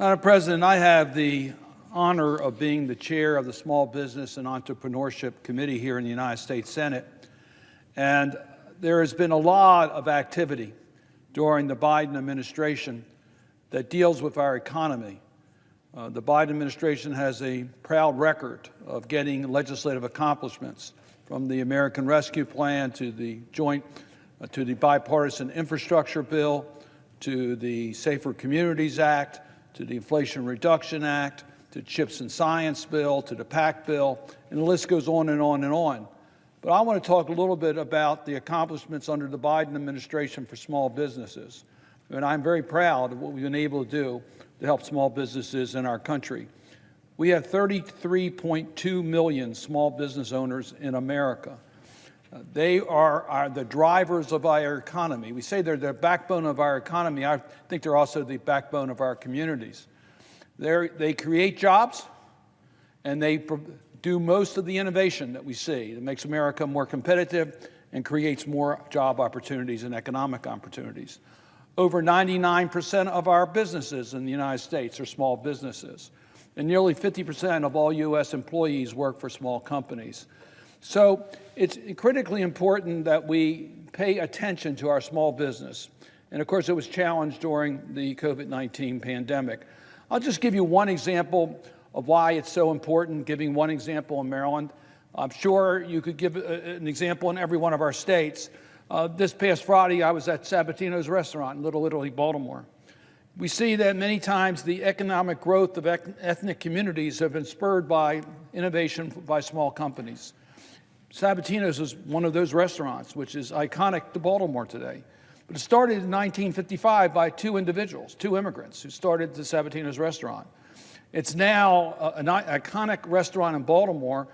Madam President, I have the honor of being the chair of the Small Business and Entrepreneurship Committee here in the United States Senate. And there has been a lot of activity during the Biden administration that deals with our economy. The Biden administration has a proud record of getting legislative accomplishments, from the American Rescue Plan to the bipartisan infrastructure bill, to the Safer Communities Act, to the Inflation Reduction Act, to CHIPS and Science bill, to the PAC bill, and the list goes on and on and on. But I want to talk a little bit about the accomplishments under the Biden administration for small businesses. And I'm very proud of what we've been able to do to help small businesses in our country. We have 33.2 million small business owners in America. They are the drivers of our economy. We say they're the backbone of our economy. I think they're also the backbone of our communities. They create jobs, and they do most of the innovation that we see that makes America more competitive and creates more job opportunities and economic opportunities. Over 99% of our businesses in the United States are small businesses, and nearly 50% of all U.S. employees work for small companies. So it's critically important that we pay attention to our small business. And of course, it was challenged during the COVID-19 pandemic. I'll just give you one example of why it's so important, giving one example in Maryland. I'm sure you could give an example in every one of our states. This past Friday, I was at Sabatino's restaurant in Little Italy, Baltimore. We see that many times the economic growth of ethnic communities have been spurred by innovation by small companies. Sabatino's is one of those restaurants, which is iconic to Baltimore today. But it started in 1955 by two individuals, two immigrants, who started the Sabatino's restaurant. It's now an iconic restaurant in Baltimore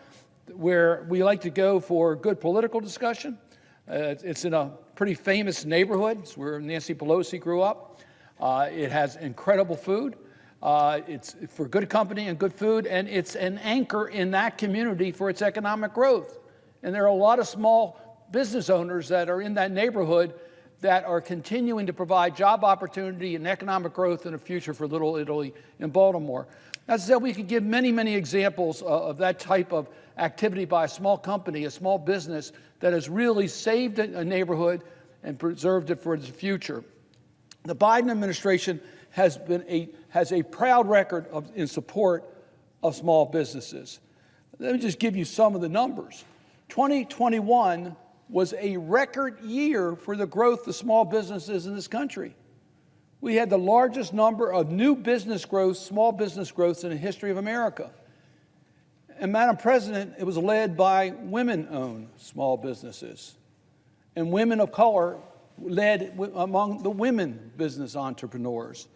where we like to go for good political discussion. It's in a pretty famous neighborhood. It's where Nancy Pelosi grew up. It has incredible food. It's for good company and good food, and it's an anchor in that community for its economic growth. And there are a lot of small business owners that are in that neighborhood that are continuing to provide job opportunity and economic growth in the future for Little Italy in Baltimore. As I said, we could give many, many examples of that type of activity by a small company, a small business that has really saved a neighborhood and preserved it for its future. The Biden administration has a proud record in support of small businesses. Let me just give you some of the numbers. 2021 was a record year for the growth of small businesses in this country. We had the largest number of new business growth, small business growth in the history of America. And Madam President, it was led by women-owned small businesses. And women of color led among the women business entrepreneurs.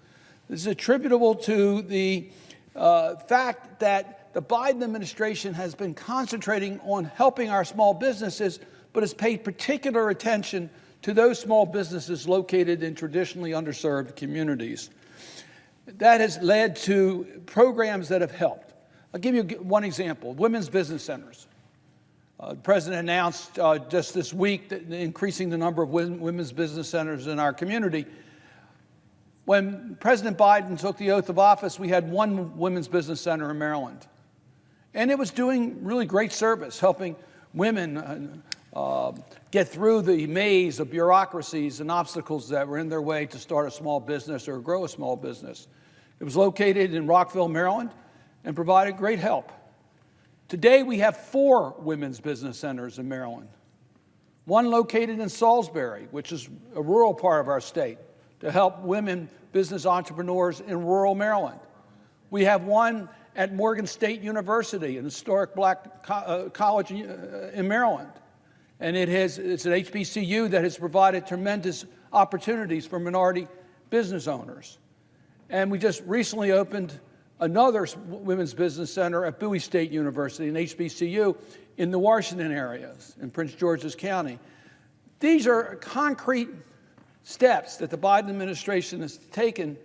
This is attributable to the fact that the Biden administration has been concentrating on helping our small businesses, but has paid particular attention to those small businesses located in traditionally underserved communities. That has led to programs that have helped. I'll give you one example, women's business centers. The President announced just this week that increasing the number of women's business centers in our community. When President Biden took the oath of office, we had one women's business center in Maryland. And it was doing really great service, helping women get through the maze of bureaucracies and obstacles that were in their way to start a small business or grow a small business. It was located in Rockville, Maryland, and provided great help. Today, we have 4 women's business centers in Maryland. One located in Salisbury, which is a rural part of our state, to help women business entrepreneurs in rural Maryland. We have one at Morgan State University, an historic black college in Maryland. And it's an HBCU that has provided tremendous opportunities for minority business owners. And we just recently opened another women's business center at Bowie State University, an HBCU, in the Washington areas, in Prince George's County. These are concrete steps that the Biden administration has taken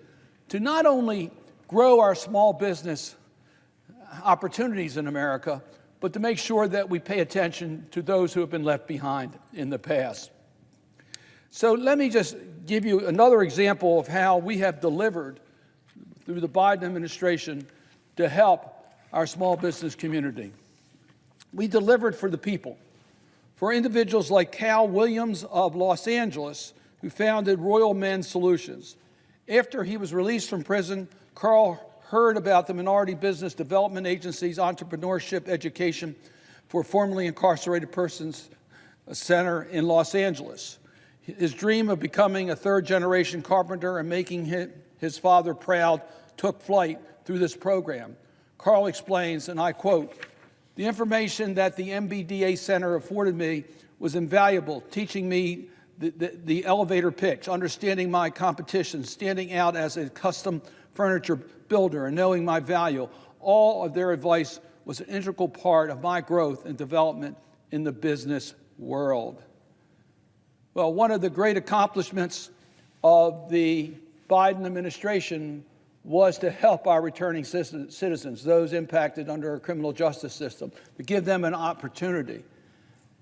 to not only grow our small business opportunities in America, but to make sure that we pay attention to those who have been left behind in the past. So let me just give you another example of how we have delivered through the Biden administration to help our small business community. We delivered for the people, for individuals like Cal Williams of Los Angeles, who founded Royal Men's Solutions. After he was released from prison, Carl heard about the Minority Business Development Agency's entrepreneurship education for formerly incarcerated persons center in Los Angeles. His dream of becoming a third-generation carpenter and making his father proud took flight through this program. Carl explains, and I quote, "The information that the MBDA Center afforded me was invaluable, teaching me the elevator pitch, understanding my competition, standing out as a custom furniture builder, and knowing my value. All of their advice was an integral part of my growth and development in the business world." Well, one of the great accomplishments of the Biden administration was to help our returning citizens, those impacted under our criminal justice system, to give them an opportunity.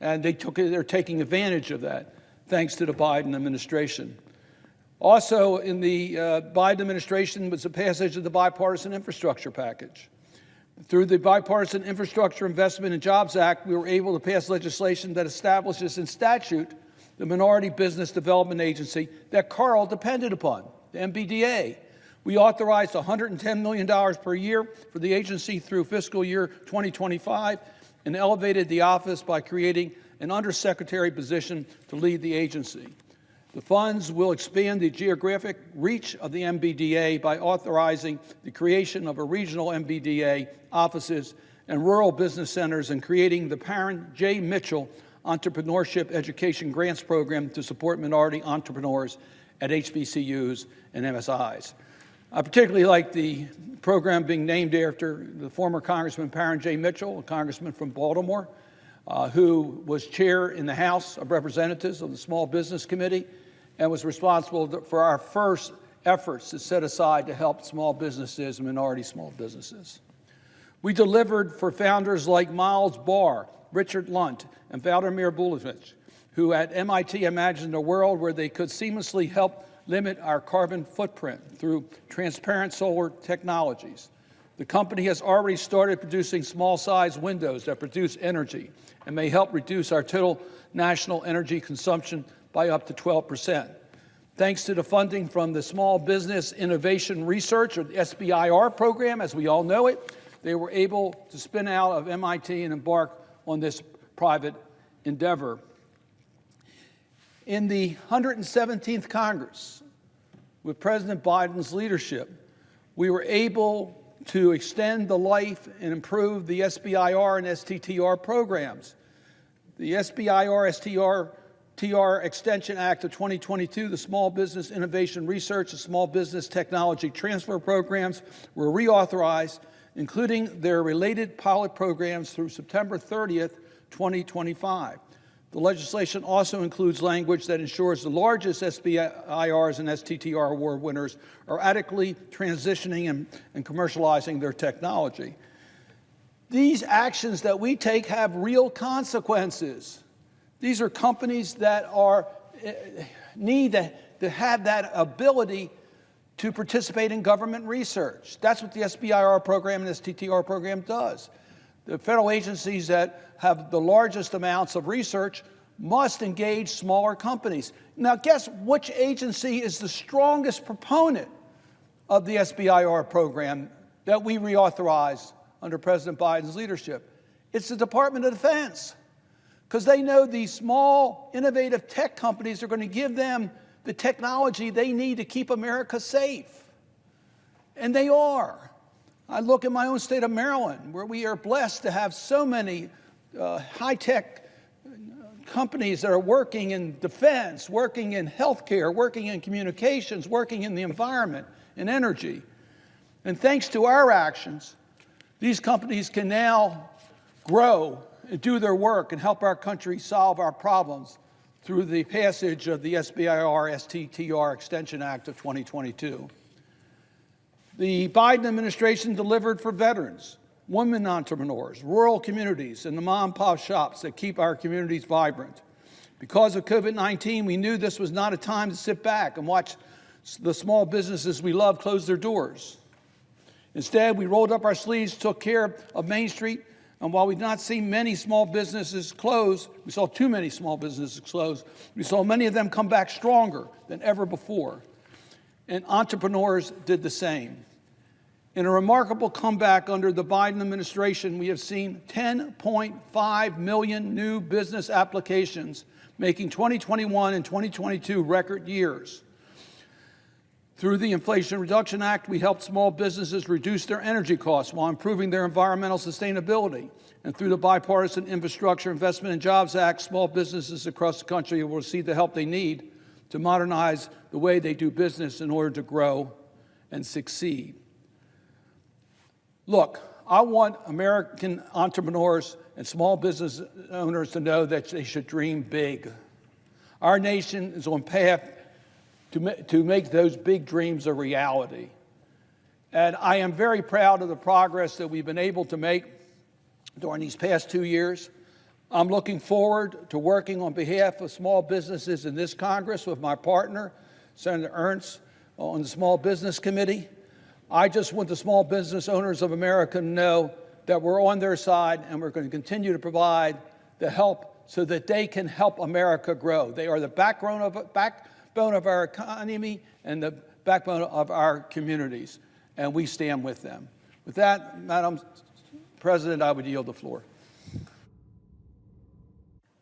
And they're taking advantage of that, thanks to the Biden administration. Also in the Biden administration was the passage of the Bipartisan Infrastructure Package. Through the Bipartisan Infrastructure Investment and Jobs Act, we were able to pass legislation that establishes in statute the Minority Business Development Agency that Carl depended upon, the MBDA. We authorized $110 million per year for the agency through fiscal year 2025 and elevated the office by creating an undersecretary position to lead the agency. The funds will expand the geographic reach of the MBDA by authorizing the creation of a regional MBDA offices and rural business centers and creating the Parent J. Mitchell Entrepreneurship Education Grants Program to support minority entrepreneurs at HBCUs and MSIs. I particularly like the program being named after the former Congressman Parent J. Mitchell, a congressman from Baltimore, who was chair in the House of Representatives of the Small Business Committee and was responsible for our first efforts to set aside to help small businesses and minority small businesses. We delivered for founders like Miles Barr, Richard Lunt, and Vladimir Bulovich, who at MIT imagined a world where they could seamlessly help limit our carbon footprint through transparent solar technologies. The company has already started producing small-sized windows that produce energy and may help reduce our total national energy consumption by up to 12%. Thanks to the funding from the Small Business Innovation Research, or the SBIR program, as we all know it, they were able to spin out of MIT and embark on this private endeavor. In the 117th Congress, with President Biden's leadership, we were able to extend the life and improve the SBIR and STTR programs. The SBIR-STTR Extension Act of 2022, the Small Business Innovation Research and Small Business Technology Transfer programs were reauthorized, including their related pilot programs through September 30th, 2025. The legislation also includes language that ensures the largest SBIRs and STTR award winners are adequately transitioning and commercializing their technology. These actions that we take have real consequences. These are companies that need to have that ability to participate in government research. That's what the SBIR program and STTR program does. The federal agencies that have the largest amounts of research must engage smaller companies. Now, guess which agency is the strongest proponent of the SBIR program that we reauthorized under President Biden's leadership? It's the Department of Defense, because they know these small, innovative tech companies are going to give them the technology they need to keep America safe. And they are. I look at my own state of Maryland, where we are blessed to have so many high-tech companies that are working in defense, working in healthcare, working in communications, working in the environment, in energy. And thanks to our actions, these companies can now grow and do their work and help our country solve our problems through the passage of the SBIR-STTR Extension Act of 2022. The Biden administration delivered for veterans, women entrepreneurs, rural communities, and the mom-and-pop shops that keep our communities vibrant. Because of COVID-19, we knew this was not a time to sit back and watch the small businesses we love close their doors. Instead, we rolled up our sleeves, took care of Main Street, and while we did not see many small businesses close, we saw too many small businesses close, we saw many of them come back stronger than ever before. And entrepreneurs did the same. In a remarkable comeback under the Biden administration, we have seen 10.5 million new business applications, making 2021 and 2022 record years. Through the Inflation Reduction Act, we helped small businesses reduce their energy costs while improving their environmental sustainability. And through the Bipartisan Infrastructure Investment and Jobs Act, small businesses across the country will receive the help they need to modernize the way they do business in order to grow and succeed. Look, I want American entrepreneurs and small business owners to know that they should dream big. Our nation is on path to make those big dreams a reality. And I am very proud of the progress that we've been able to make during these past 2 years. I'm looking forward to working on behalf of small businesses in this Congress with my partner, Senator Ernst, on the Small Business Committee. I just want the small business owners of America to know that we're on their side and we're going to continue to provide the help so that they can help America grow. They are the backbone of our economy and the backbone of our communities, and we stand with them. With that, Madam President, I would yield the floor.